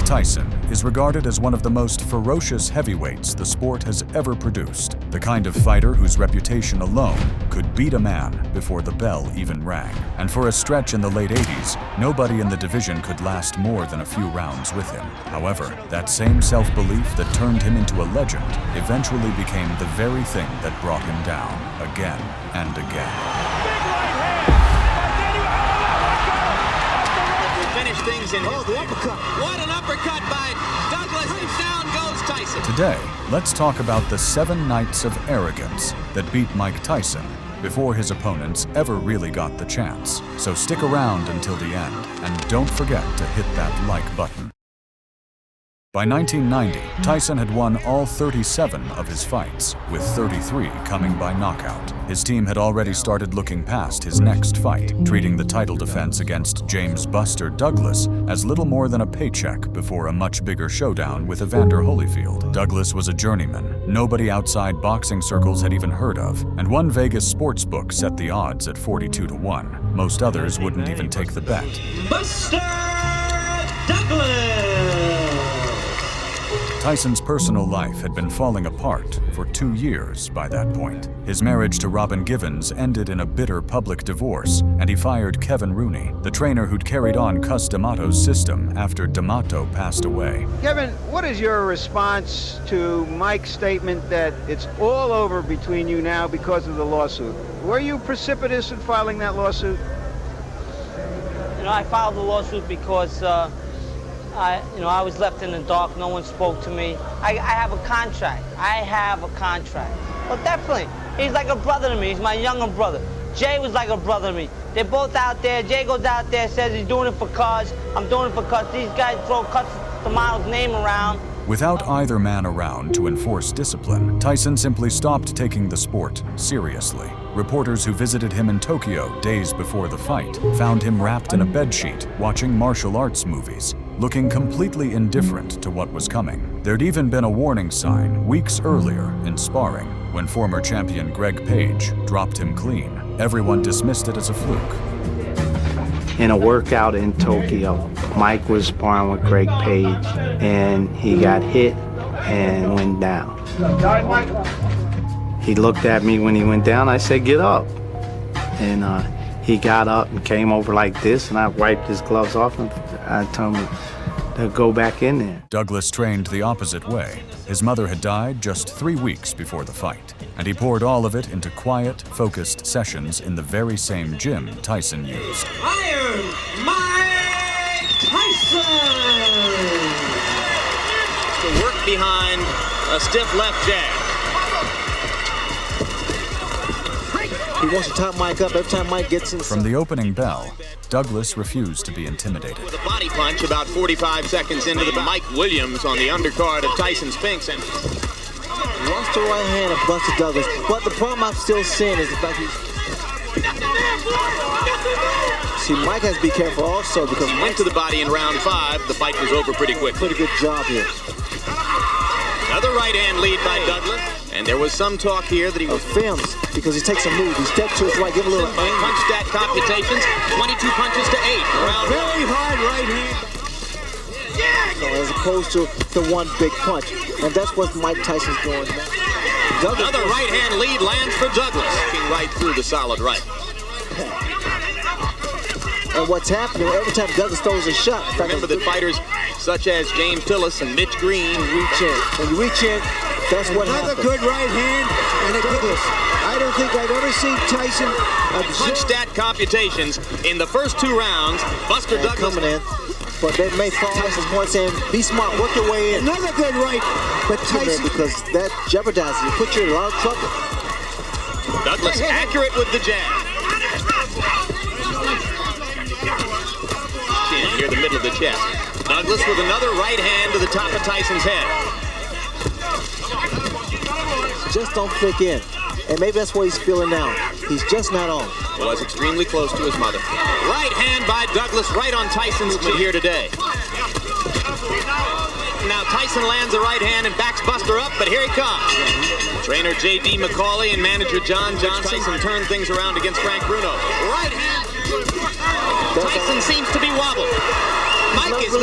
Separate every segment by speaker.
Speaker 1: Tyson is regarded as one of the most ferocious heavyweights the sport has ever produced, the kind of fighter whose reputation alone could beat a man before the bell even rang. And for a stretch in the late 80s, nobody in the division could last more than a few rounds with him. However, that same self-belief that turned him into a legend eventually became the very thing that brought him down again and again.
Speaker 2: Finish things in the uppercut. What an uppercut by Douglas, and down goes Tyson.
Speaker 1: Today, let's talk about the 7 nights of arrogance that beat Mike Tyson before his opponents ever really got the chance. So stick around until the end, and don't forget to hit that like button. By 1990, Tyson had won all 37 of his fights, with 33 coming by knockout. His team had already started looking past his next fight, treating the title defense against James "Buster" Douglas as little more than a paycheck before a much bigger showdown with Evander Holyfield. Douglas was a journeyman nobody outside boxing circles had even heard of, and one Vegas sportsbook set the odds at 42-1. Most others wouldn't even take the bet.
Speaker 2: Buster Douglas!
Speaker 1: Tyson's personal life had been falling apart for 2 years by that point. His marriage to Robin Givens ended in a bitter public divorce, and he fired Kevin Rooney, the trainer who'd carried on Cus D'Amato's system after D'Amato passed away.
Speaker 3: Kevin, what is your response to Mike's statement that it's all over between you now because of the lawsuit? Were you precipitous in filing that lawsuit?
Speaker 4: You know, I filed the lawsuit because I was left in the dark. No one spoke to me. I have a contract. Well, definitely. He's like a brother to me. He's my younger brother. Jay was like a brother to me. They're both out there. Jay goes out there, says he's doing it for cause. I'm doing it for cause. These guys throw Cus D'Amato's name around.
Speaker 1: Without either man around to enforce discipline, Tyson simply stopped taking the sport seriously. Reporters who visited him in Tokyo days before the fight found him wrapped in a bedsheet watching martial arts movies, looking completely indifferent to what was coming. There'd even been a warning sign weeks earlier in sparring when former champion Greg Page dropped him clean. Everyone dismissed it as a fluke.
Speaker 5: In a workout in Tokyo, Mike was sparring with Greg Page, and he got hit and went down. He looked at me when he went down. I said, "Get up." And he got up and came over like this, and I wiped his gloves off, and I told him to go back in there.
Speaker 1: Douglas trained the opposite way. His mother had died just 3 weeks before the fight, and he poured all of it into quiet, focused sessions in the very same gym Tyson used.
Speaker 2: Iron Mike Tyson! The work behind a stiff left jab. He wants to top Mike up every time Mike gets in.
Speaker 1: From the opening bell, Douglas refused to be intimidated.
Speaker 2: With a body punch about 45 seconds into the Mike Williams on the undercard of Tyson Spinks. And lost the right hand of Buster Douglas. But the problem I'm still seeing is the fact he's... See, Mike has to be careful also because he went to the body in round 5. The fight was over pretty quick. Pretty good job here. Another right hand lead by Douglas. And there was some talk here that he was films because he takes a move. He steps to his right, give a little punch stat computations. 22 punches to 8. Around very hard right hand. So as opposed to the one big punch. And that's what Mike Tyson's doing. Another right hand lead lands for Douglas. Looking right through the solid right. And what's happening every time Douglas throws a shot. Remember that fighters such as James Tillis and Mitch Green reach in. When you reach in, that's what happens.
Speaker 6: Another good right hand and a Douglas. I don't think I've ever seen Tyson
Speaker 2: punch stat computations in the first 2 rounds. Buster Douglas
Speaker 6: coming in, but they may fall Tyson's point saying, "Be smart, work your way in." Another good right, but Tyson
Speaker 2: because that jeopardizes you, puts you in a lot of trouble. Douglas accurate with the jab. Chin near the middle of the chest. Douglas with another right hand to the top of Tyson's head. Just don't click in. And maybe that's what he's feeling now. He's just not on. Was extremely close to his mother. Right hand by Douglas right on Tyson's chin here today. Now Tyson lands a right hand and backs Buster up, but here he comes. Trainer J.D. McCauley and manager John Johnson. Tyson turned things around against Frank Bruno. Right hand. Tyson seems to be wobbled. Mike is...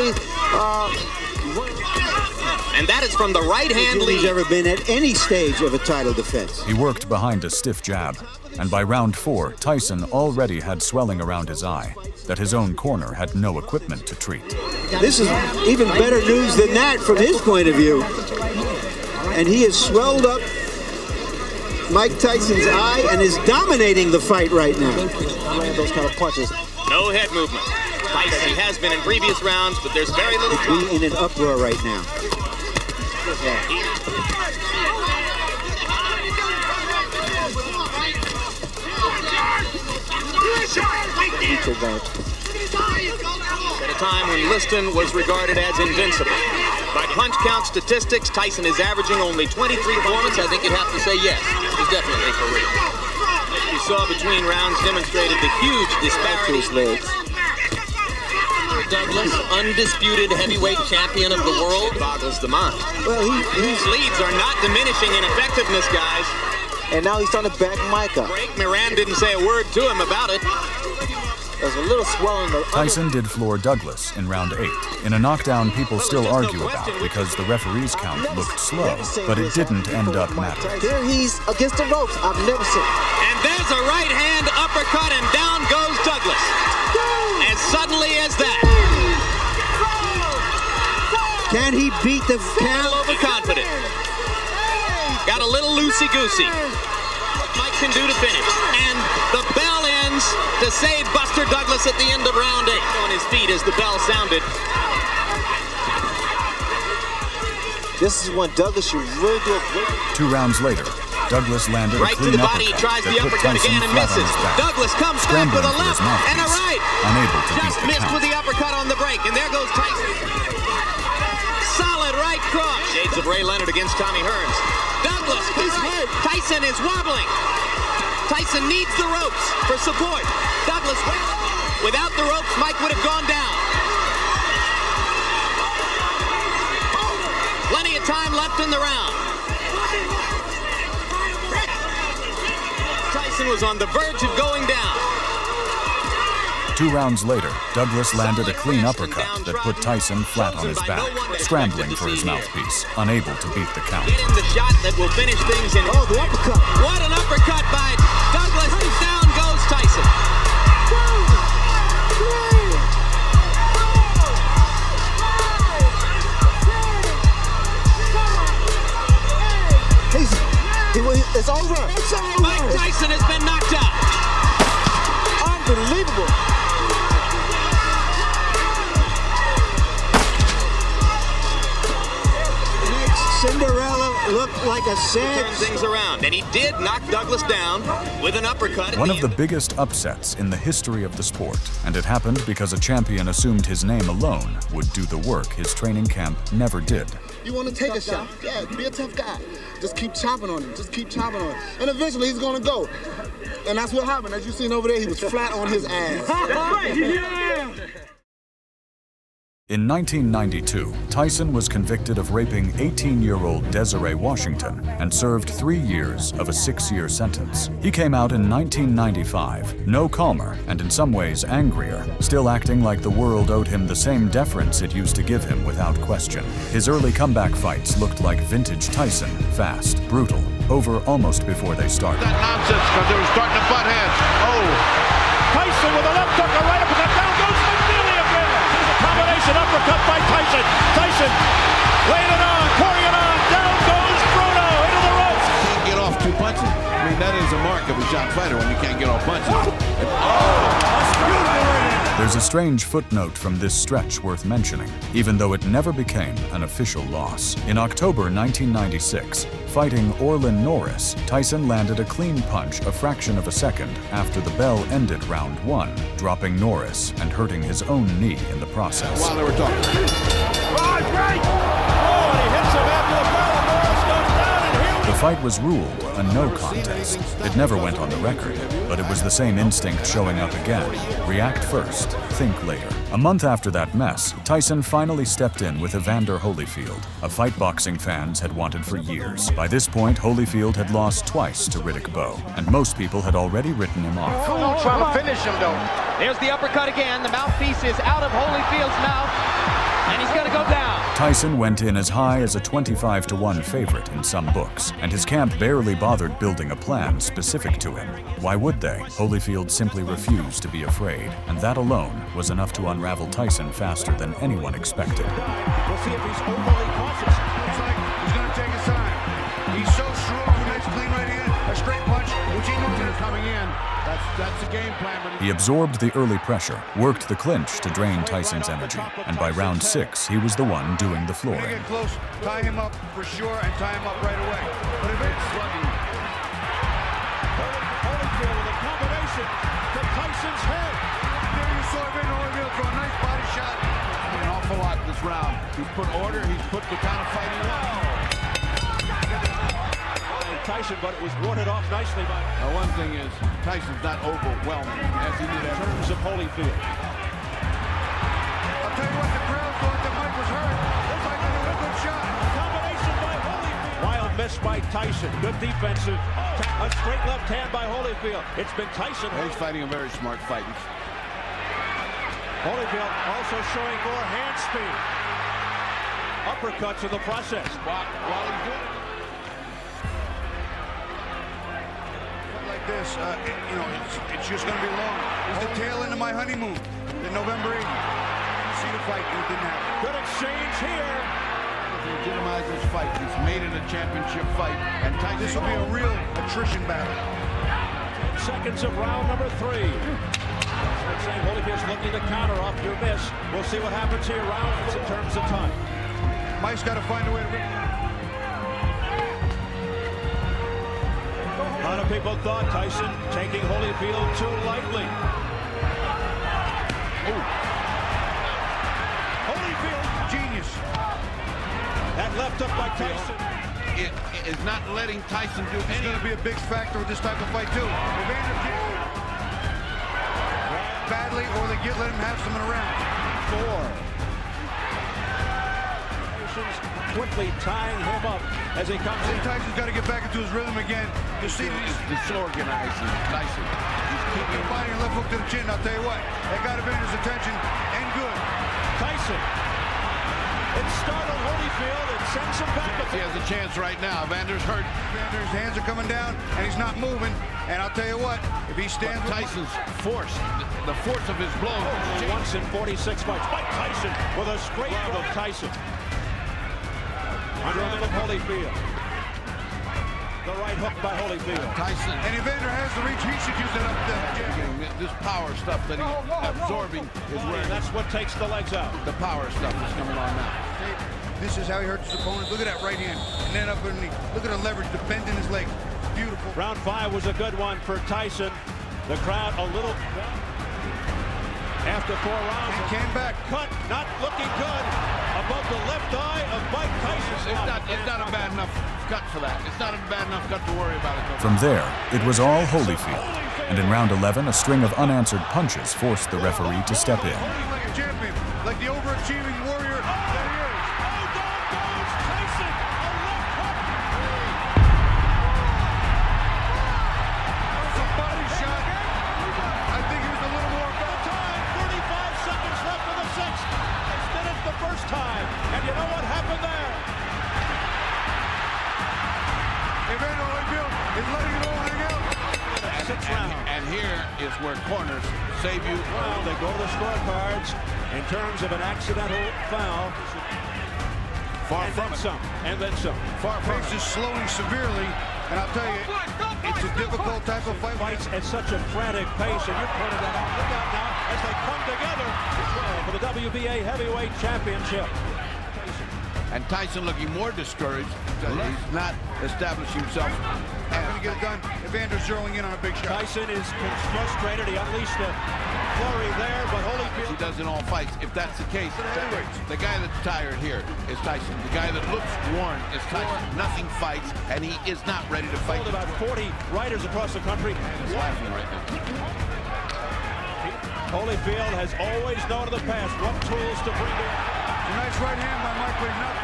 Speaker 2: And that is from the right-hand lead.
Speaker 6: He's ever been at any stage of a title defense.
Speaker 1: He worked behind a stiff jab, and by round 4, Tyson already had swelling around his eye that his own corner had no equipment to treat.
Speaker 6: This is even better news than that from his point of view. And he has swelled up Mike Tyson's eye and is dominating the fight right now. Those kind of punches.
Speaker 2: No head movement. Tyson has been in previous rounds, but there's very little.
Speaker 6: He's in an uproar right now.
Speaker 2: At a time when Liston was regarded as invincible. By punch count statistics, Tyson is averaging only 23 performances. I think you'd have to say yes. He's definitely for real. You saw between rounds demonstrated the huge disparity. Douglas, undisputed heavyweight champion of the world, boggles the mind.
Speaker 6: Well,
Speaker 2: His leads are not diminishing in effectiveness, guys.
Speaker 6: and now he's starting to back Mike up.
Speaker 2: Break, Moran didn't say a word to him about it.
Speaker 6: There's a little swelling.
Speaker 1: Tyson did floor Douglas in round 8, in a knockdown people still argue about because the referee's count looked slow, but it didn't end up mattering.
Speaker 6: Here he's against the ropes. I've never seen.
Speaker 2: And there's a right hand uppercut, and down goes Douglas. As suddenly as that.
Speaker 6: Can he beat the count?
Speaker 2: Overconfident. Got a little loosey-goosey. Mike can do to finish. And the bell ends to save Buster Douglas at the end of round 8. On his feet as the bell sounded.
Speaker 6: This is when Douglas should really do a break.
Speaker 1: 2 rounds later, Douglas landed
Speaker 2: Right
Speaker 1: a clean
Speaker 2: to the body, he
Speaker 1: uppercut
Speaker 2: tries the
Speaker 1: that put
Speaker 2: uppercut
Speaker 1: Tyson
Speaker 2: again and
Speaker 1: flat on
Speaker 2: misses.
Speaker 1: his back.
Speaker 2: Douglas comes back
Speaker 1: Scrambling
Speaker 2: with a
Speaker 1: for his
Speaker 2: left and a
Speaker 1: mouthpiece,
Speaker 2: right.
Speaker 1: unable to
Speaker 2: Just
Speaker 1: beat the
Speaker 2: missed
Speaker 1: count.
Speaker 2: with the uppercut on the break, and there goes Tyson. Solid right cross. Shades of Ray Leonard against Tommy Hearns. Douglas, Tyson is wobbling. Tyson needs the ropes for support. Douglas, without the ropes, Mike would have gone down. Plenty of time left in the round. Tyson was on the verge of going down.
Speaker 1: 2 rounds later, Douglas landed a clean uppercut that put Tyson flat on his back, scrambling for his mouthpiece, unable to beat the count.
Speaker 2: Getting the shot that will finish things in.
Speaker 6: Oh, the uppercut.
Speaker 2: What an uppercut by Douglas. Down goes Tyson.
Speaker 6: It's over.
Speaker 2: Mike Tyson has been knocked out.
Speaker 6: Unbelievable. Cinderella looked like a sad.
Speaker 2: Turn things around, and he did knock Douglas down with an uppercut.
Speaker 1: One of the biggest upsets in the history of the sport, and it happened because a champion assumed his name alone would do the work his training camp never did.
Speaker 7: You want to take a shot. Yeah, be a tough guy. Just keep chopping on him. Just keep chopping on him. And eventually he's going to go. And that's what happened. As you seen over there, he was flat on his ass.
Speaker 1: In 1992, Tyson was convicted of raping 18-year-old Desiree Washington and served 3 years of a 6-year sentence. He came out in 1995, no calmer and in some ways angrier, still acting like the world owed him the same deference it used to give him without question. His early comeback fights looked like vintage Tyson, fast, brutal, over almost before they started.
Speaker 8: That nonsense because they were starting to butt heads. Oh, Tyson with a left hook, a right uppercut, down goes McNeely again. Combination uppercut by Tyson. Tyson laying it on, pouring it on, down goes Bruno into the ropes. Can't get off 2 punches. I mean, that is a mark of a top fighter when you can't get off punches.
Speaker 1: There's a strange footnote from this stretch worth mentioning, even though it never became an official loss. In October 1996, fighting Orlin Norris, Tyson landed a clean punch a fraction of a second after the bell ended round 1, dropping Norris and hurting his own knee in the process.
Speaker 8: While they were talking. Oh, great! Oh, and he hits him after the bell, and Norris goes down, and here we
Speaker 1: The fight was ruled a no contest. It never went on the record, but it was the same instinct showing up again. React first, think later. A month after that mess, Tyson finally stepped in with Evander Holyfield, a fight boxing fans had wanted for years. By this point, Holyfield had lost twice to Riddick Bowe, and most people had already written him off.
Speaker 8: trying to finish him, though.
Speaker 9: There's the uppercut again. The mouthpiece is out of Holyfield's mouth. And he's going to go down.
Speaker 1: Tyson went in as high as a 25-1 favorite in some books, and his camp barely bothered building a plan specific to him. Why would they? Holyfield simply refused to be afraid, and that alone was enough to unravel Tyson faster than anyone expected.
Speaker 8: We'll see if he's overly cautious. Looks like he's going to take his time. He's so strong, a nice clean right hand, a straight punch, which he knows is coming in. That's the game plan.
Speaker 1: He absorbed the early pressure, worked the clinch to drain Tyson's energy, and by round 6, he was the one doing the flooring.
Speaker 8: Get close, tie him up for sure, and tie him up right away. But if it's slugging, Holyfield with a combination to Tyson's head. There you saw Holyfield throw a nice body shot. An awful lot this round. He's put order. He's put the kind of fighting around. Tyson, but it was warded off nicely by. One thing is, Tyson's not overwhelming as he did in terms of Holyfield. I'll tell you what, the crowd thought that Mike was hurt. Looks like a good shot. Combination by Holyfield. Wild miss by Tyson. Good defensive. A straight left hand by Holyfield. It's been Tyson. He's fighting a very smart fight. Holyfield also showing more hand speed. Uppercuts in the process. While he's doing it. This, it's just going to be long. It's the tail end of my honeymoon, the November 8th. See the fight, it didn't happen. Good exchange here. To legitimize this fight, he's made it a championship fight, and this will be a real attrition battle. 10 seconds of round number 3. That's saying Holyfield's looking to counter off your miss. We'll see what happens here rounds in terms of time. Mike's got to find a way to. A lot of people thought Tyson taking Holyfield too lightly. Ooh. Holyfield, genius. That left up by Tyson. It is not letting Tyson do anything. It's going to be a big factor with this type of fight, too. Evander can't badly, or they let him have some in a round. 4. Quickly tying him up as he comes in. Tyson's got to get back into his rhythm again. You see, he's disorganizing Tyson. He's keeping fighting left hook to the chin. I'll tell you what, that got Evander's attention, and good. Tyson. It startled Holyfield. It sends him back. He has a chance right now. Evander's hurt. Evander's hands are coming down, and he's not moving. And I'll tell you what, if he stands, Tyson's force, the force of his blow. Once in 46 fights. Mike Tyson with a straight of Tyson. Underarm of Holyfield. The right hook by Holyfield. Tyson. And Evander has the reach. He should use that up there. This power stuff that he's absorbing is where. That's what takes the legs out. The power stuff is coming on now. This is how he hurts his opponent. Look at that right hand. And then up underneath. Look at the leverage, the bend in his leg. Beautiful. Round 5 was a good one for Tyson. The crowd a little. After 4 rounds. He came back. Cut. Not looking good. Above the left eye of Mike Tyson. It's not a bad enough cut for that. It's not a bad enough cut to worry about it.
Speaker 1: From there, it was all Holyfield. And in round 11, a string of unanswered punches forced the referee to step in.
Speaker 8: Like a champion, like the overachieving warrior that he is. Oh, down goes Tyson. A left hook. That's a body shot. I think he was a little more about time. 35 seconds left in the 6th. It's finished the first time. And you know what happened there? Evander Holyfield is letting it all hang out. And here is where corners save you. Well, they go to the scorecards in terms of an accidental foul. Far from some, and then some. Far from pace is slowing severely, and I'll tell you, it's a difficult type of fight. Fights at such a frantic pace, and you're pointing that out. Look out now as they come together for the WBA Heavyweight Championship. And Tyson looking more discouraged. He's not establishing himself. Not going to get it done. Evander's zeroing in on a big shot. Tyson is frustrated. He unleashed a flurry there, but Holyfield. He does in all fights. If that's the case, the guy that's tired here is Tyson. The guy that looks worn is Tyson. Nothing fights, and he is not ready to fight. About 40 riders across the country. He's laughing right now. Holyfield has always known in the past what tools to bring to. A nice right hand by Mike, but not.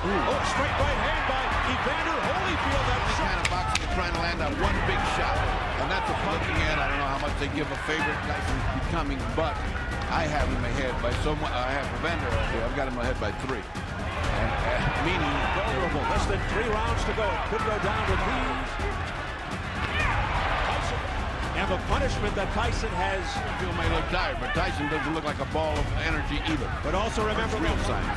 Speaker 8: Oh, straight right hand by Evander Holyfield. That's the kind of boxing you're trying to land on one big shot. And that's a looking at. I don't know how much they give a favorite. Tyson's becoming, but I have him ahead by so much. I have Evander. I've got him ahead by 3. Meaning
Speaker 9: vulnerable. Less than 3 rounds to go. It could go down to these. Tyson. And the punishment that Tyson has.
Speaker 8: Holyfield may look tired, but Tyson doesn't look like a ball of energy either.
Speaker 9: But also remember
Speaker 8: real signs.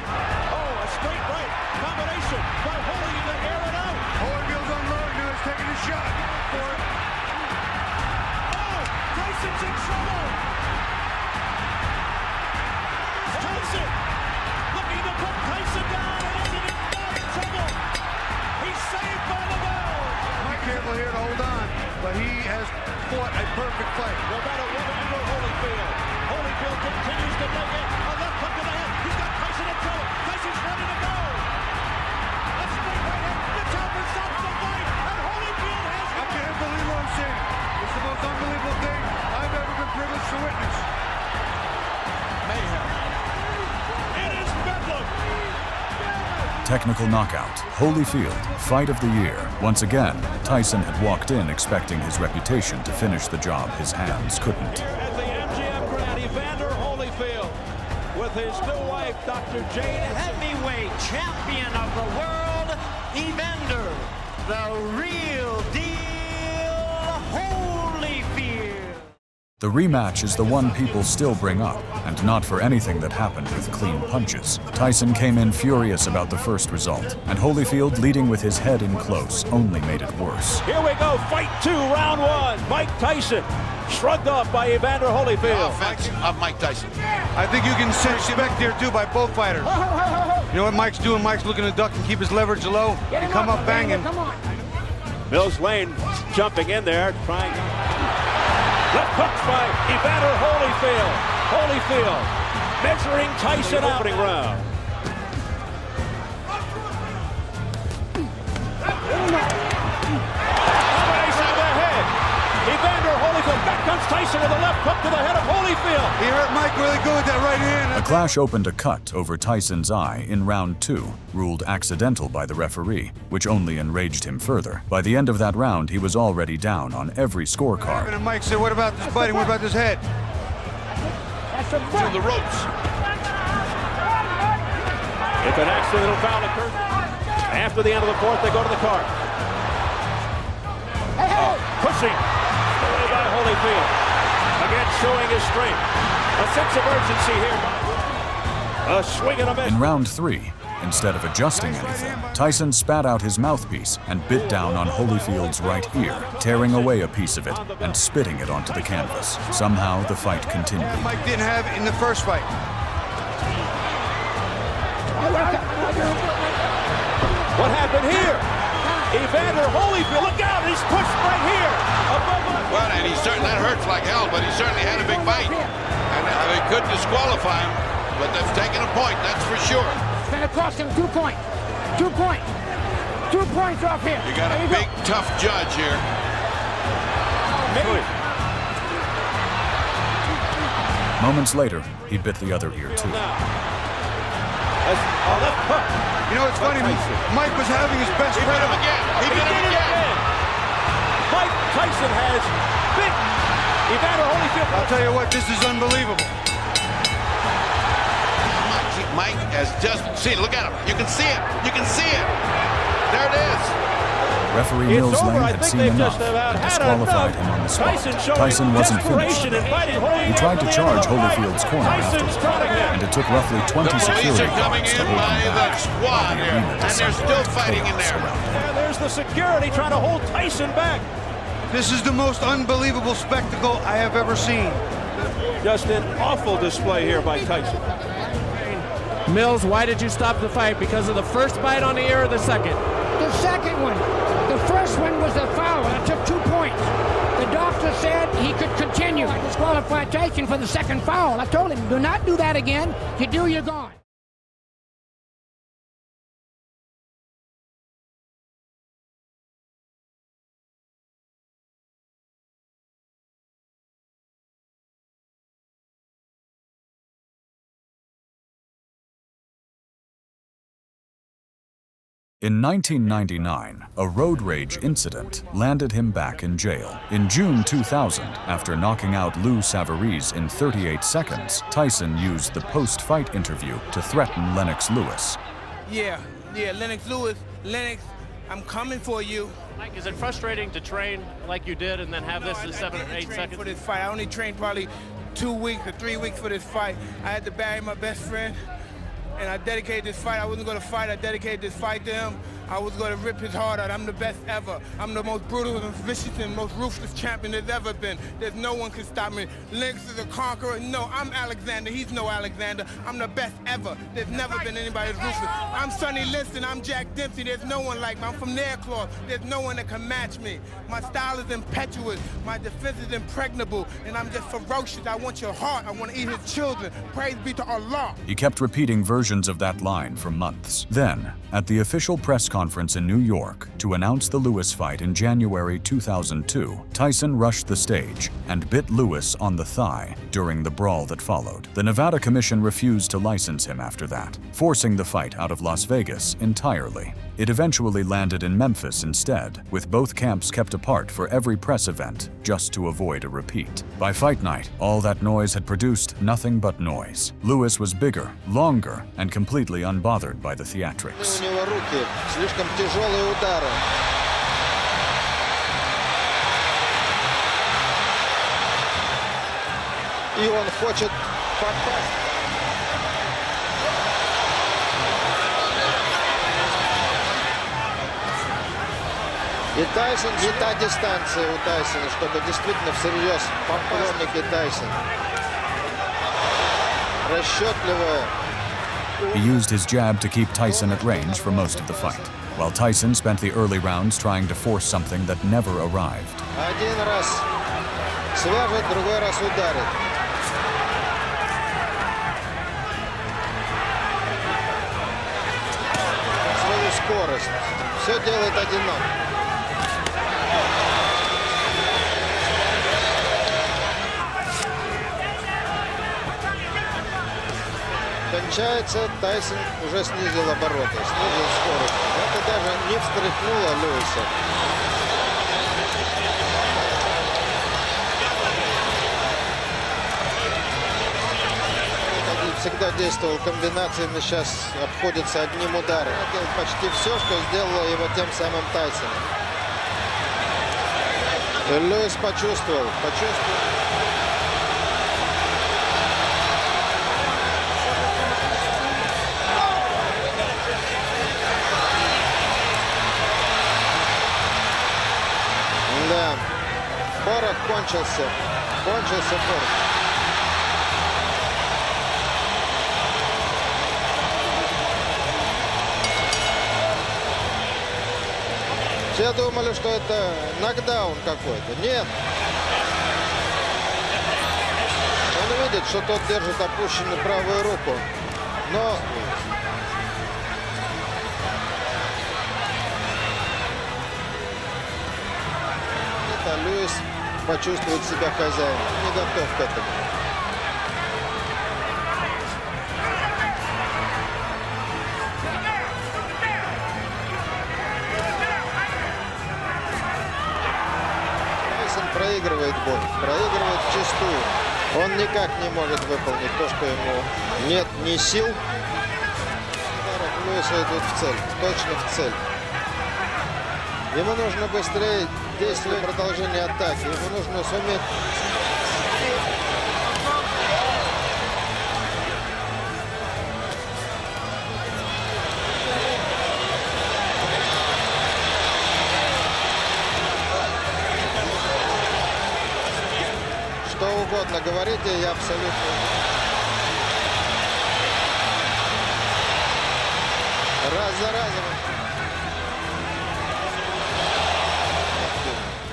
Speaker 9: Oh, a straight right combination by Holyfield to air it out.
Speaker 10: Holyfield's on low. Now he's taking a shot for it.
Speaker 9: Oh, Tyson's in trouble. Tyson looking to put Tyson down, and isn't in trouble. He's saved by the bell.
Speaker 10: Mike careful here to hold on, but he has fought a perfect fight.
Speaker 9: No matter what angle Holyfield. Holyfield continues to make it. A left hook to the head. He's got Tyson in trouble. Tyson's ready to go. A straight right hand. The chopper stops the fight, and Holyfield has
Speaker 10: I can't believe what I'm seeing. It's the most unbelievable thing I've ever been privileged to witness.
Speaker 8: Mayhem.
Speaker 9: It is Bedlam.
Speaker 1: Technical knockout, Holyfield, fight of the year. Once again, Tyson had walked in expecting his reputation to finish the job his hands couldn't.
Speaker 9: At the MGM Grand, Evander Holyfield with his new wife, Dr. Jane.
Speaker 11: Heavyweight champion of the world, Evander, the real deal, Holyfield.
Speaker 1: The rematch is the one people still bring up, and not for anything that happened with clean punches. Tyson came in furious about the first result, and Holyfield, leading with his head in close, only made it worse.
Speaker 9: Here we go, fight 2, round 1. Mike Tyson shrugged off by Evander Holyfield.
Speaker 8: Offense of Mike Tyson.
Speaker 10: I think you can sense respect here, too, by both fighters. You know what Mike's doing? Mike's looking to duck and keep his leverage low and come up banging.
Speaker 9: Mills Lane jumping in there, trying. Left hooks by Evander Holyfield. Holyfield measuring Tyson out. Opening round. Combination to the head. Evander Holyfield. Back comes Tyson with a left hook to the head of Holyfield.
Speaker 10: He hurt Mike really good with that right hand.
Speaker 1: The clash opened a cut over Tyson's eye in round 2, ruled accidental by the referee, which only enraged him further. By the end of that round, he was already down on every scorecard.
Speaker 10: And Mike said, what about this biting? What about this head?
Speaker 8: To the ropes.
Speaker 9: If an accidental foul occurs, after the end of the 4th, they go to the card. Pushing away by Holyfield. Again, showing his strength. A sense of urgency here. A swing and a miss.
Speaker 1: In round 3, instead of adjusting anything, Tyson spat out his mouthpiece and bit down on Holyfield's right ear, tearing away a piece of it and spitting it onto the canvas. Somehow, the fight continued.
Speaker 10: Mike didn't have in the first fight.
Speaker 9: What happened here? Evander Holyfield, look out, he's pushed right here.
Speaker 8: Well, and that hurts like hell, but he certainly had a big bite. And they could disqualify him, but they've taken a point, that's for sure.
Speaker 12: It's going to cost him 2 points. 2 points. 2 points off here.
Speaker 8: You got a big, tough judge here.
Speaker 1: Moments later, he bit the other ear too.
Speaker 10: You know, it's funny, Mike was having his best
Speaker 8: He
Speaker 10: fight.
Speaker 8: did him again. He did it again.
Speaker 9: Mike Tyson has bit Evander Holyfield.
Speaker 10: I'll tell you what, this is unbelievable.
Speaker 8: Mike has just, see, look at him. You can see it. You can see it. There it is.
Speaker 1: Referee Mills Lane had seen enough and disqualified him on the spot. Tyson wasn't finished. He tried to charge Holyfield's corner afterwards, and it took roughly 20 security guards to hold him back while the arena decided to chaos around him.
Speaker 9: And there's the security trying to hold Tyson back.
Speaker 10: This is the most unbelievable spectacle I have ever seen.
Speaker 9: Just an awful display here by Tyson.
Speaker 13: Mills, why did you stop the fight? Because of the first bite on the ear or the second?
Speaker 12: The second one. The first one was a foul. I took 2 points. The doctor said he could continue. I disqualified Tyson for the second foul. I told him, do not do that again. You do, you're gone.
Speaker 1: In 1999, a road rage incident landed him back in jail. In June 2000, after knocking out Lou Savarese in 38 seconds, Tyson used the post-fight interview to threaten Lennox Lewis.
Speaker 14: Yeah, Lennox Lewis, Lennox, I'm coming for you.
Speaker 13: Mike, is it frustrating to train like you did and then have this in 7 or 8 seconds?
Speaker 14: For this fight, I only trained probably 2 weeks or 3 weeks for this fight. I had to bury my best friend, and I dedicated this fight. I wasn't going to fight. I dedicated this fight to him. I was going to rip his heart out. I'm the best ever. I'm the most brutal and vicious and most ruthless champion there's ever been. There's no one can stop me. Lennox is a conqueror. No, I'm Alexander. He's no Alexander. I'm the best ever. There's never been anybody as ruthless. I'm Sonny Liston. I'm Jack Dempsey. There's no one like me. I'm from Nairclaw. There's no one that can match me. My style is impetuous. My defense is impregnable. And I'm just ferocious. I want your heart. I want to eat his children. Praise be to Allah.
Speaker 1: He kept repeating versions of that line for months. Then, at the official press conference in New York to announce the Lewis fight in January 2002, Tyson rushed the stage and bit Lewis on the thigh during the brawl that followed. The Nevada Commission refused to license him after that, forcing the fight out of Las Vegas entirely. It eventually landed in Memphis instead, with both camps kept apart for every press event, just to avoid a repeat. By fight night, all that noise had produced nothing but noise. Lewis was bigger, longer, and completely unbothered by the theatrics.
Speaker 15: У него руки, слишком тяжелые удары. И он хочет попасть. И Тайсон, не та дистанция у Тайсона, чтобы действительно всерьез поклонники Тайсон. Расчетливая.
Speaker 1: He used his jab to keep Tyson at range for most of the fight, while Tyson spent the early rounds trying to force something that never arrived.
Speaker 15: Один раз свяжет, другой раз ударит. Свою скорость. Все делает одиноко. Кончается, Тайсон уже снизил обороты, снизил скорость. Это даже не встряхнуло Льюиса. Всегда действовал комбинациями, сейчас обходится одним ударом. Делал почти все, что сделало его тем самым Тайсоном. Льюис почувствовал. Да, порох кончился порох. Все думали, что это нокдаун какой-то. Нет. Он видит, что тот держит опущенную правую руку. Но Льюис почувствует себя хозяином. Не готов к этому. Тайсон проигрывает бой. Проигрывает вчистую. Он никак не может выполнить то, что ему нет ни сил. Льюиса идут в цель. Точно в цель. Ему нужно быстрее действовать, продолжение атаки. Ему нужно суметь... Что угодно говорите, я абсолютно... Раз за разом.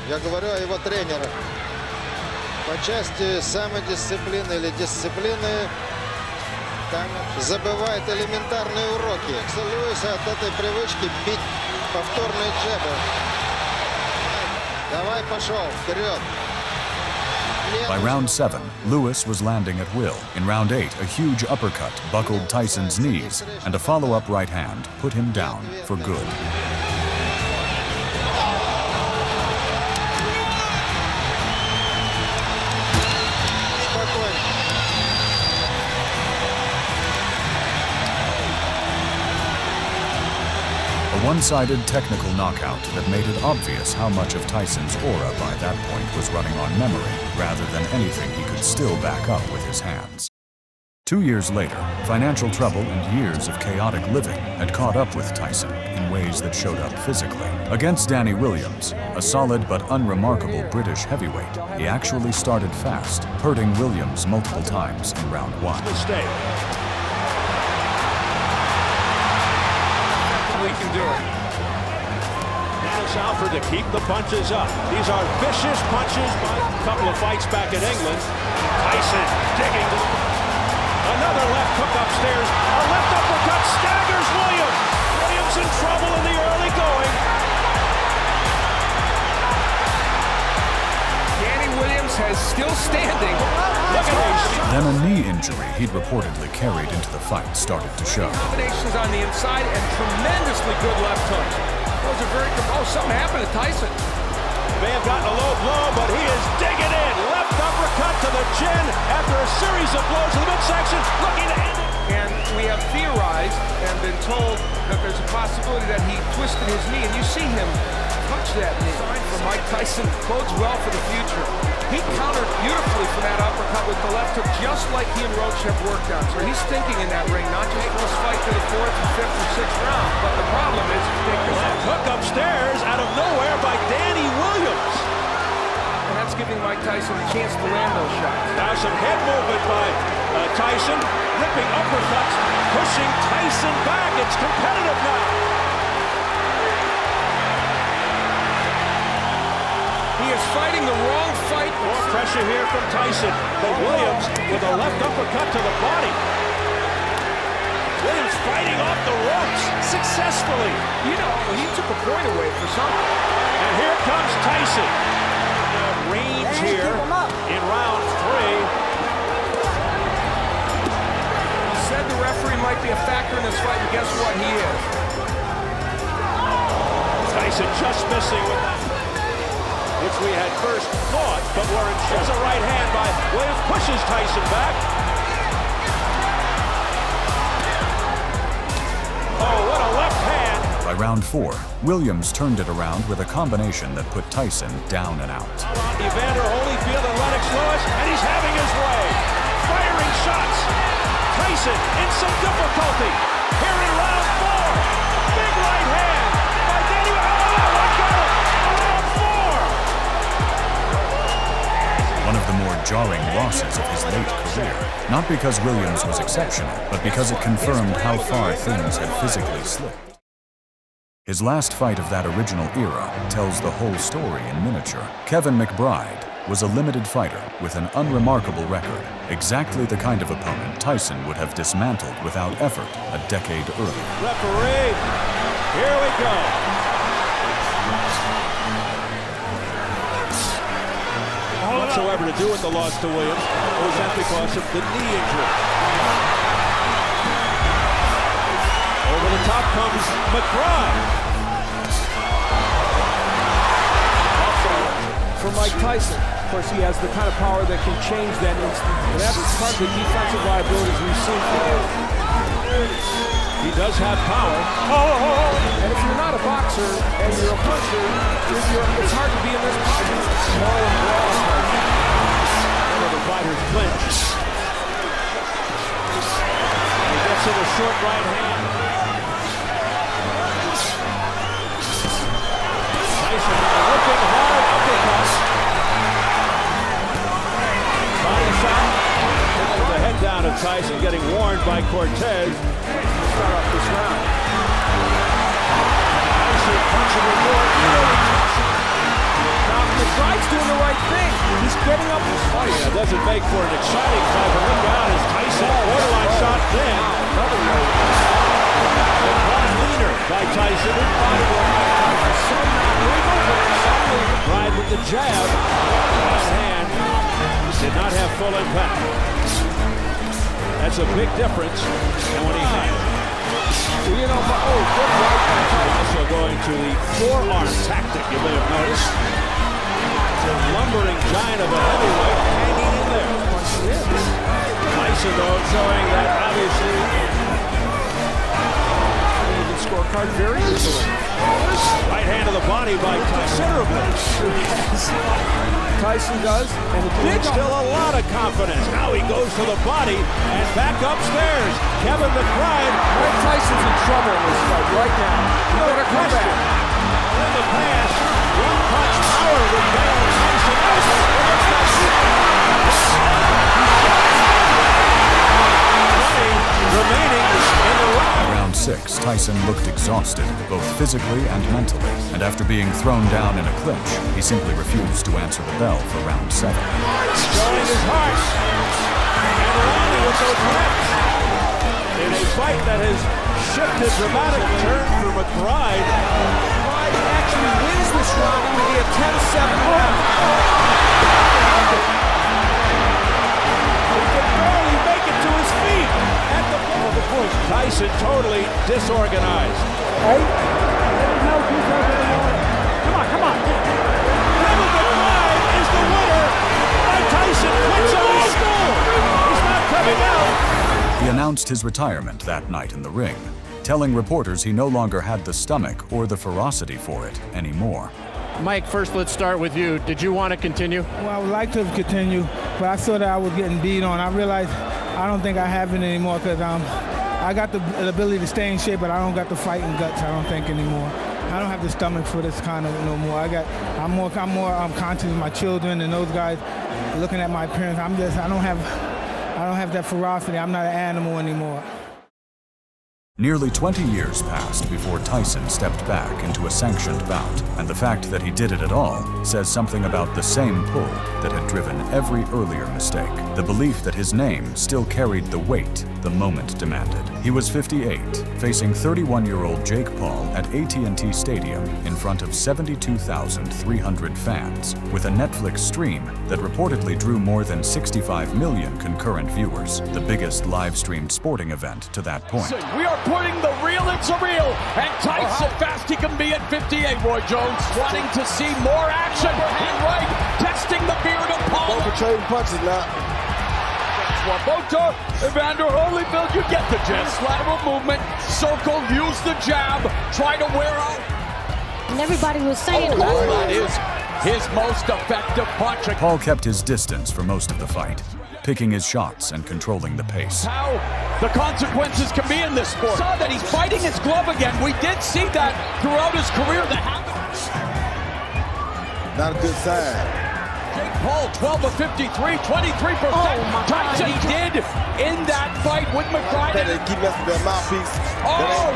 Speaker 15: Я говорю о его тренерах. По части самодисциплины или дисциплины там забывает элементарные уроки. Льюиса от этой привычки бить повторные джебы. Давай, пошел, вперед.
Speaker 1: By round 7, Lewis was landing at will. In round 8, a huge uppercut buckled Tyson's knees, and a follow-up right hand put him down for good. A one-sided technical knockout that made it obvious how much of Tyson's aura by that point was running on memory rather than anything he could still back up with his hands. 2 years later, financial trouble and years of chaotic living had caught up with Tyson in ways that showed up physically. Against Danny Williams, a solid but unremarkable British heavyweight, he actually started fast, hurting Williams multiple times in round 1.
Speaker 8: Mistake. We can do it. Dennis Alford to keep the punches up. These are vicious punches by a couple of fights back in England. Tyson digging. Another left hook upstairs. A left uppercut staggers Williams. Williams in trouble in the early going.
Speaker 16: Danny Williams has still standing.
Speaker 8: Look at this.
Speaker 1: Then a knee injury he'd reportedly carried into the fight started to show.
Speaker 16: Combinations on the inside and tremendously good left hooks. Those are very good. Oh, something happened to Tyson.
Speaker 8: May have gotten a low blow, but he is digging in. Left uppercut to the chin after a series of blows to the midsection, looking to end it.
Speaker 16: And we have theorized and been told that there's a possibility that he twisted his knee, and you see him touch that knee. For Mike Tyson bodes well for the future. He countered beautifully for that uppercut with the left hook, just like he and Roach have worked on. So he's thinking in that ring, not just this fight to the 4th, 5th, or 6th round, but the problem is
Speaker 8: left hook upstairs out of nowhere by Danny Williams.
Speaker 16: And that's giving Mike Tyson a chance to land those shots.
Speaker 8: Now some head movement by Tyson, ripping uppercuts, pushing Tyson back. It's competitive now.
Speaker 16: He is fighting the wrong fight.
Speaker 8: More pressure here from Tyson, but Williams with a left uppercut to the body. Williams fighting off the ropes successfully.
Speaker 16: You know, he took a point away for something.
Speaker 8: And here comes Tyson. Range here in round 3.
Speaker 16: He said the referee might be a factor in this fight, and guess what? He is.
Speaker 8: Tyson just missing with that, which we had first thought, but weren't sure. There's a right hand by Williams, pushes Tyson back. Oh, what a left hand.
Speaker 1: By round 4, Williams turned it around with a combination that put Tyson down and out.
Speaker 8: Evander Holyfield and Lennox Lewis, and he's having his way. Firing shots. Tyson in some difficulty. Here in round 4. Big right hand by Danny. Oh, what got him? Round 4.
Speaker 1: One of the more jarring losses of his late career. Not because Williams was exceptional, but because it confirmed how far things had physically slipped. His last fight of that original era tells the whole story in miniature. Kevin McBride was a limited fighter with an unremarkable record, exactly the kind of opponent Tyson would have dismantled without effort a decade earlier.
Speaker 8: Referee, here we go. Whatsoever to do with the loss to Williams, it was that because of the knee injury. Over the top comes McBride.
Speaker 17: For Mike Tyson, of course, he has the kind of power that can change that instant. And that's part of the defensive liabilities we've seen from him.
Speaker 8: He does have power.
Speaker 17: And if you're not a boxer and you're a puncher, it's hard to be in this position. Small and broad.
Speaker 8: One of the fighters clinch. He gets in a short right hand. Tyson looking hard uppercut. Body shot. The head down of Tyson, getting warned by Cortez.
Speaker 17: Start off this round.
Speaker 8: Tyson punching the board.
Speaker 17: Now, McBride's doing the right thing. He's getting up his fight.
Speaker 8: Yeah, doesn't make for an exciting fight, but look out as Tyson borderline shot in. McBride leaner by Tyson. McBride with the jab. Last hand. did not have full impact. That's a big difference. And when he handled,
Speaker 17: You know, good right.
Speaker 8: also going to the forearm tactic, you may have noticed. The lumbering giant of a heavyweight hanging in there. Tyson, though, showing that obviously
Speaker 17: Even scorecard very easily.
Speaker 8: right hand to the body by considerably.
Speaker 17: Tyson does, and
Speaker 8: It's still a lot of confidence. Now he goes to the body and back upstairs. Kevin McBride.
Speaker 17: Mike Tyson's in trouble in this fight right now. He better come back.
Speaker 8: In the past, one punch power would bail Tyson out. Remaining in the round.
Speaker 1: Round 6, Tyson looked exhausted, both physically and mentally, and after being thrown down in a clinch, he simply refused to answer the bell for round 7.
Speaker 8: Showing his heart and running with those reps. In a fight that has shifted dramatic turn for McBride.
Speaker 17: McBride actually wins this round. It would be a 10-7 round.
Speaker 8: He can barely make it to his feet at the ball of the push. Tyson totally disorganized.
Speaker 17: Hey, there's no details anymore. Come on.
Speaker 8: Kevin McBride is the winner. Mike Tyson quits old school. He's not coming out.
Speaker 1: He announced his retirement that night in the ring, telling reporters he no longer had the stomach or the ferocity for it anymore.
Speaker 13: Mike, first let's start with you. Did you want to continue?
Speaker 14: Well, I would like to continue, but I saw that I was getting beat on. I realized I don't think I have it anymore because I got the ability to stay in shape, but I don't got the fighting guts, I don't think, anymore. I don't have the stomach for this kind of no more. I'm more conscious of my children and those guys looking at my appearance. I don't have that ferocity. I'm not an animal anymore.
Speaker 1: Nearly 20 years passed before Tyson stepped back into a sanctioned bout, and the fact that he did it at all says something about the same pull that had driven every earlier mistake, the belief that his name still carried the weight the moment demanded. He was 58, facing 31-year-old Jake Paul at AT&T Stadium in front of 72,300 fans, with a Netflix stream that reportedly drew more than 65 million concurrent viewers, the biggest live-streamed sporting event to that point.
Speaker 9: We are putting the real in surreal, and Tyson fast he can be at 58, Roy Jones. Wanting to see more action, and right, testing the beard of Paul.
Speaker 7: Both are trading punches now.
Speaker 9: Swabota, Evander Holyfield, you get the gist. Lateral movement, circle, use the jab, try to wear out.
Speaker 18: And everybody was saying,
Speaker 9: that is his most effective punch.
Speaker 1: Paul kept his distance for most of the fight, picking his shots and controlling the pace.
Speaker 9: How the consequences can be in this sport. Saw that he's fighting his glove again. We did see that throughout his career. That happens.
Speaker 7: Not a good sign.
Speaker 9: Jake Paul, 12 of 53, 23%. Tyson did in that fight with McBride.
Speaker 7: They keep messing with that mouthpiece.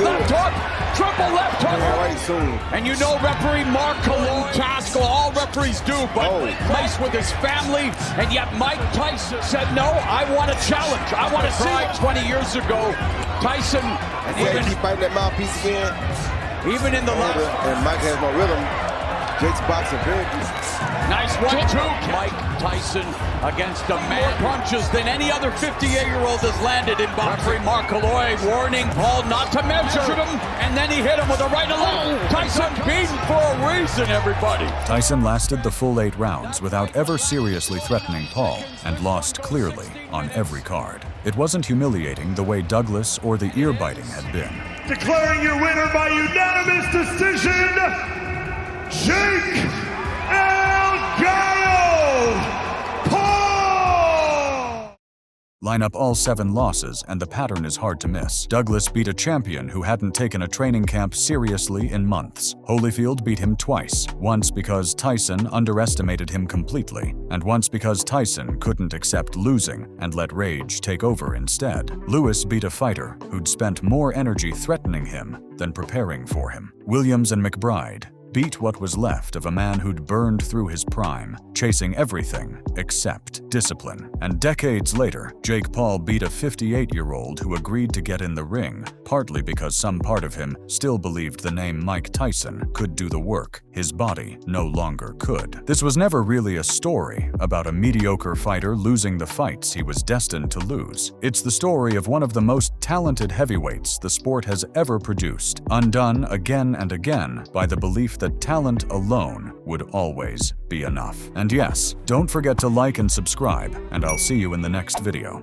Speaker 9: Left hook, triple left hook.
Speaker 7: Right soon.
Speaker 9: And you know referee Mark Cologne, Casco, all referees do, but place with his family. And yet Mike Tyson said, no, I want a challenge. I want to see it 20 years ago. Tyson.
Speaker 7: And even keep fighting that mouthpiece again.
Speaker 9: Even in the last.
Speaker 7: And Mike has no rhythm. Jake's boxing very good.
Speaker 9: Nice 1-2. Mike Tyson against a man punches than any other 58-year-old has landed in boxing. Mark Cologne warning Paul not to measure him, and then he hit him with a right and left. Tyson beaten for a reason, everybody.
Speaker 1: Tyson lasted the full 8 rounds without ever seriously threatening Paul, and lost clearly on every card. It wasn't humiliating the way Douglas or the ear-biting had been.
Speaker 8: Declaring your winner by unanimous decision, Jake Paul!
Speaker 1: Line up all 7 losses and the pattern is hard to miss. Douglas beat a champion who hadn't taken a training camp seriously in months. Holyfield beat him twice, once because Tyson underestimated him completely, and once because Tyson couldn't accept losing and let rage take over instead. Lewis beat a fighter who'd spent more energy threatening him than preparing for him. Williams and McBride beat what was left of a man who'd burned through his prime, chasing everything except discipline. And decades later, Jake Paul beat a 58-year-old who agreed to get in the ring, partly because some part of him still believed the name Mike Tyson could do the work his body no longer could. This was never really a story about a mediocre fighter losing the fights he was destined to lose. It's the story of one of the most talented heavyweights the sport has ever produced, undone again and again by the belief that talent alone would always be enough. And yes, don't forget to like and subscribe, and I'll see you in the next video.